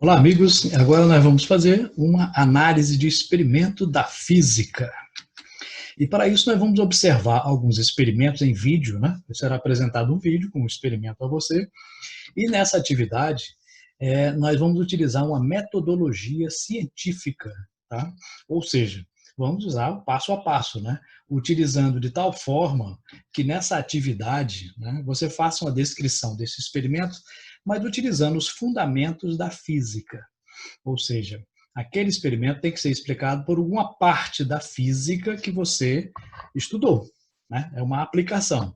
Olá, amigos. Agora nós vamos fazer uma análise de experimento da física. E para isso nós vamos observar alguns experimentos em vídeo, né? Será apresentado um vídeo com um experimento a você. E nessa atividade, nós vamos utilizar uma metodologia científica, tá? Ou seja, vamos usar o passo a passo, né? Utilizando de tal forma que nessa atividade, né, você faça uma descrição desse experimento, mas utilizando os fundamentos da física. Ou seja, aquele experimento tem que ser explicado por alguma parte da física que você estudou, né? É uma aplicação.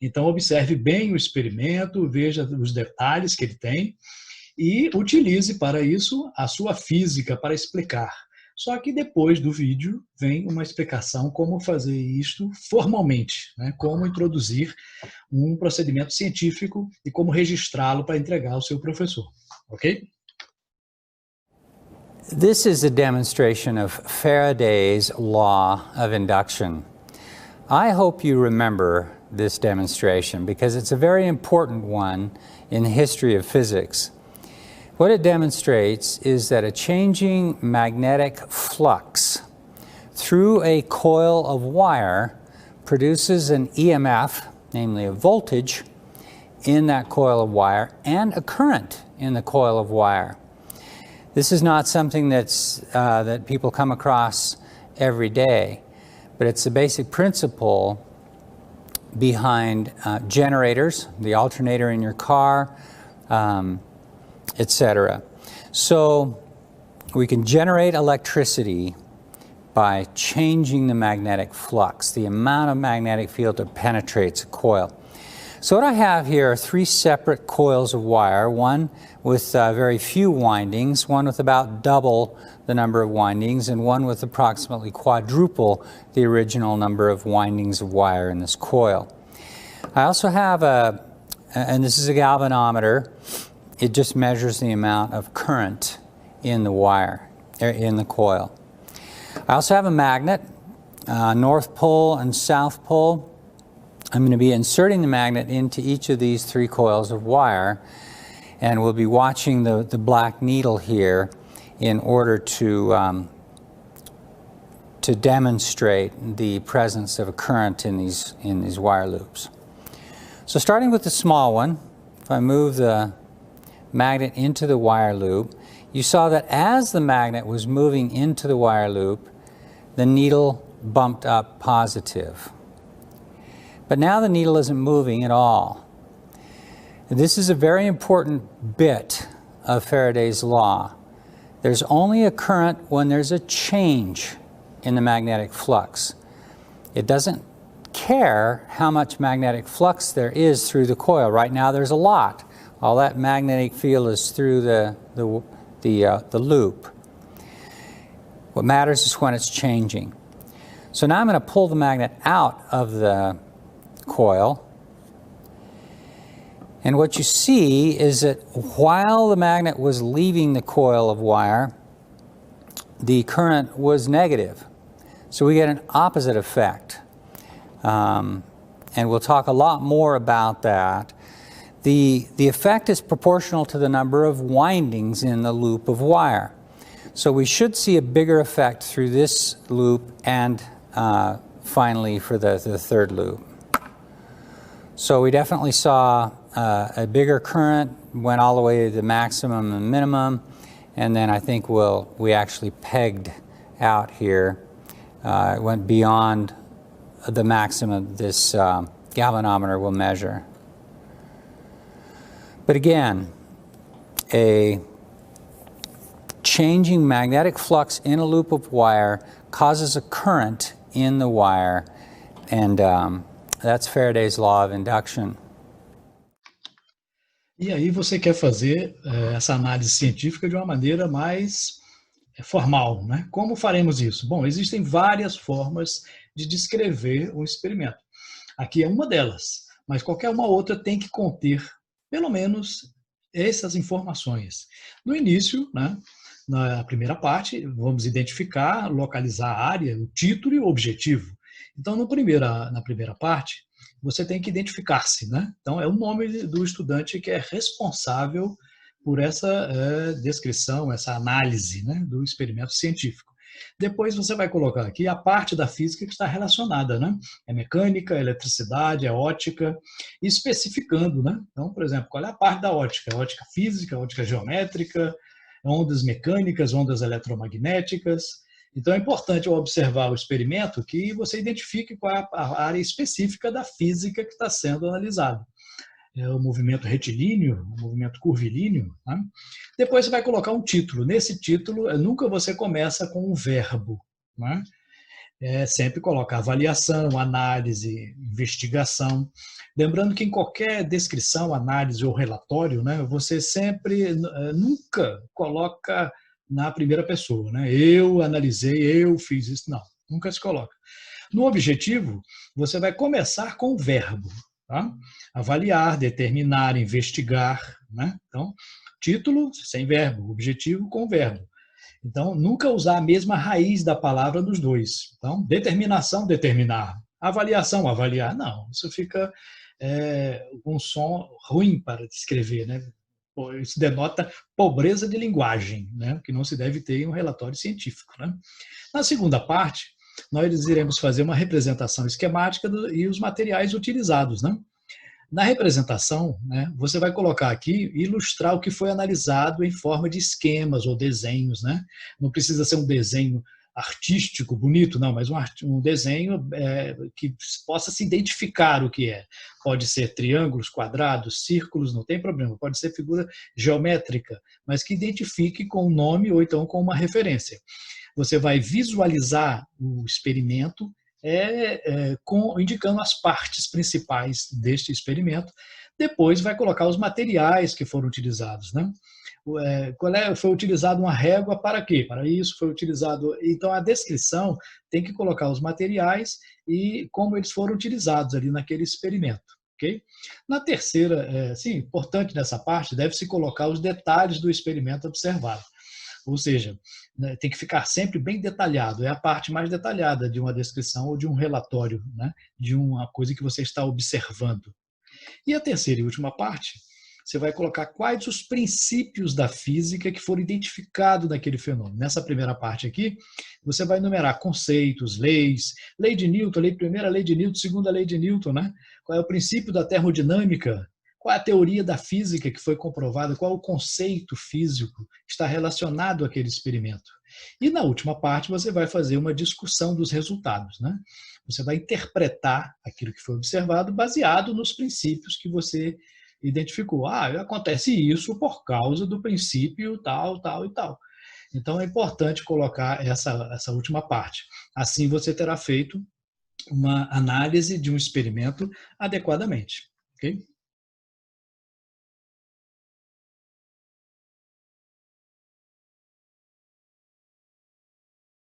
Então, observe bem o experimento, veja os detalhes que ele tem e utilize para isso a sua física para explicar. Só que depois do vídeo vem uma explicação como fazer isto formalmente, né? Como introduzir um procedimento científico e como registrá-lo para entregar ao seu professor, ok? This is a demonstration of Faraday's law of induction. I hope you remember this demonstration because it's a very important one in the history of physics. What it demonstrates is that a changing magnetic flux through a coil of wire produces an EMF, namely a voltage, in that coil of wire and a current in the coil of wire. This is not something that people come across every day, but it's the basic principle behind generators, the alternator in your car, etc. So we can generate electricity by changing the magnetic flux, the amount of magnetic field that penetrates a coil. So what I have here are three separate coils of wire, one with very few windings, one with about double the number of windings, and one with approximately quadruple the original number of windings of wire in this coil. I also have and this is a galvanometer. It just measures the amount of current in the wire, in the coil. I also have a magnet, North Pole and South Pole. I'm going to be inserting the magnet into each of these three coils of wire, and we'll be watching the black needle here in order to demonstrate the presence of a current in these wire loops. So starting with the small one, if I move the magnet into the wire loop, you saw that as the magnet was moving into the wire loop, the needle bumped up positive. But now the needle isn't moving at all. This is a very important bit of Faraday's law. There's only a current when there's a change in the magnetic flux. It doesn't care how much magnetic flux there is through the coil. Right now there's a lot. All that magnetic field is through the loop. What matters is when it's changing. So now I'm going to pull the magnet out of the coil, and what you see is that while the magnet was leaving the coil of wire, the current was negative. So we get an opposite effect, and we'll talk a lot more about that. The effect is proportional to the number of windings in the loop of wire. So we should see a bigger effect through this loop and finally for the third loop. So we definitely saw a bigger current, went all the way to the maximum and minimum, and then I think we actually pegged out here. It went beyond the maximum this galvanometer will measure. But again, a changing magnetic flux in a loop of wire causes a current in the wire, and that's Faraday's law of induction. E aí você quer fazer essa análise científica de uma maneira mais formal, né? Como faremos isso? Bom, existem várias formas de descrever um experimento. Aqui é uma delas, mas qualquer uma outra tem que conter, pelo menos, essas informações. No início, né, na primeira parte, vamos identificar, localizar a área, o título e o objetivo. Então, na primeira parte, você tem que identificar-se, né? Então, é o nome do estudante que é responsável por essa descrição, essa análise, né, do experimento científico. Depois você vai colocar aqui a parte da física que está relacionada, né? É mecânica, é eletricidade, é ótica, especificando, né? Então, por exemplo, qual é a parte da ótica? Ótica física, ótica geométrica, ondas mecânicas, ondas eletromagnéticas. Então, é importante ao observar o experimento que você identifique qual é a área específica da física que está sendo analisada. É o movimento retilíneo, o movimento curvilíneo. Né? Depois você vai colocar um título. Nesse título, nunca você começa com um verbo. Né? Sempre coloca avaliação, análise, investigação. Lembrando que em qualquer descrição, análise ou relatório, né, você sempre, nunca coloca na primeira pessoa. Né? Eu analisei, eu fiz isso. Não, nunca se coloca. No objetivo, você vai começar com o verbo. Tá? Avaliar, determinar, investigar. Né? Então, título sem verbo, objetivo com verbo. Então, nunca usar a mesma raiz da palavra nos dois. Então, determinação, determinar. Avaliação, avaliar. Não, isso fica um som ruim para descrever. Né? Isso denota pobreza de linguagem, né? Que não se deve ter em um relatório científico. Né? Na segunda parte, nós iremos fazer uma representação esquemática e os materiais utilizados. Né? Na representação, né, você vai colocar aqui, ilustrar o que foi analisado em forma de esquemas ou desenhos. Né? Não precisa ser um desenho artístico, bonito, não, mas um desenho que possa se identificar o que é. Pode ser triângulos, quadrados, círculos, não tem problema. Pode ser figura geométrica, mas que identifique com um nome ou então com uma referência. Você vai visualizar o experimento indicando as partes principais deste experimento. Depois vai colocar os materiais que foram utilizados. Né? Foi utilizado uma régua para quê? Para isso foi utilizado. Então, a descrição tem que colocar os materiais e como eles foram utilizados ali naquele experimento. Okay? Na terceira, importante nessa parte, deve-se colocar os detalhes do experimento observado. Ou seja, né, tem que ficar sempre bem detalhado. É a parte mais detalhada de uma descrição ou de um relatório, né, de uma coisa que você está observando. E a terceira e última parte, você vai colocar quais os princípios da física que foram identificados naquele fenômeno. Nessa primeira parte aqui, você vai enumerar conceitos, leis, lei de Newton, primeira lei de Newton, segunda lei de Newton, né? Qual é o princípio da termodinâmica, qual é a teoria da física que foi comprovada, qual é o conceito físico que está relacionado àquele experimento. E na última parte você vai fazer uma discussão dos resultados. Né? Você vai interpretar aquilo que foi observado baseado nos princípios que você identificou. Acontece isso por causa do princípio tal, tal e tal. Então é importante colocar essa última parte. Assim você terá feito uma análise de um experimento adequadamente. Ok?